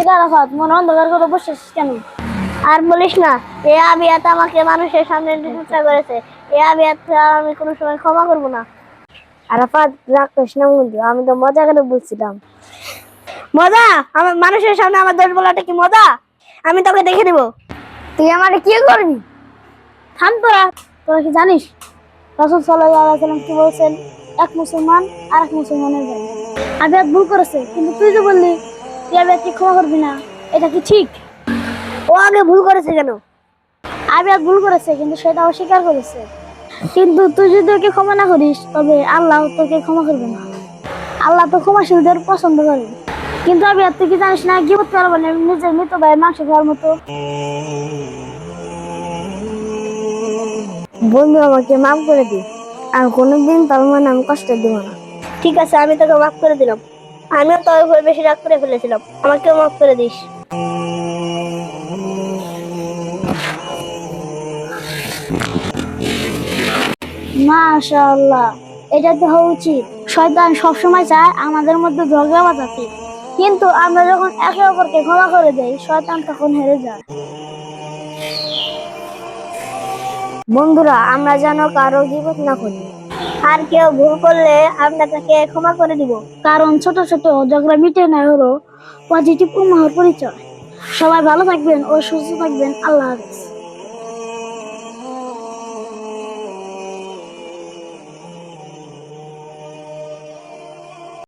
থেকে আরাফাত মনে অন্ধকার করে বসেছিস কেন? আর বলিস না, এ আবিয়াত আমাকে মানুষের সামনে চেষ্টা করেছে। এ আবিয়াত আমি কোনো সময় ক্ষমা করব না। আরাফাত রাগ করিস না বন্ধু, আমি তো মজা করে বলছিলাম। মজা? আমার মানুষের সামনে আমার দোষ বলাটা কি মজা? আমি তোকে দেখে দেব। তুই আমারে কি করবি? থাম তোরা। তোরা কি জানিস রাসূল সাল্লাল্লাহু আলাইহি ওয়াসাল্লাম কি বলছেন? এক মুসলমান আর এক মুসলমানের ভাই। আবিয়াত ভুল করেছে, কিন্তু তুই যে বললি তুই আবিয়াতকে ক্ষমা করবি না, এটা কি ঠিক? ও আগে ভুল করেছে কেন? আবিয়াত ভুল করেছে, কিন্তু সেটা অস্বীকার করেছে। কিন্তু তুই যদি ওকে ক্ষমা না করিস তবে আল্লাহ তোকে ক্ষমা করবে না। আল্লাহ তো ক্ষমাশীলদের পছন্দ করে। কিন্তু আবিয়াত তুই কি জানিস না, গীবত করা মানে নিজের মৃত ভাইয়ের মাংস খাওয়ার মতো। বন্ধু আমাকে মাফ করে দি, আর কোনোদিন তোর মনে আমি কষ্ট দিব না। ঠিক আছে, আমি তোকে মাফ করে দিলাম। আমিও তোর উপর বেশি রাগ করে ফেলেছিলাম, আমাকেও মাফ করে দিস। মাশাআল্লাহ, এটা তো হওয়া উচিত। শয়তান সবসময় চায় আমাদের মধ্যে ঝগড়া বাঁধাতে, কিন্তু আমরা যখন একে অপরকে ক্ষমা করে দেই শয়তান তখন হেরে যায়। বন্ধুরা, আমরা যেন কারো গীবত না করি। আর কেউ ভুল করলে আমরা তাকে ক্ষমা করে দিব। কারণ ছোট ছোট ঝগড়া মিটে নেয় হলো পজিটিভ উম্মাহর পরিচয়। সবাই ভালো থাকবেন ও সুস্থ থাকবেন। আল্লাহ হাফেজ।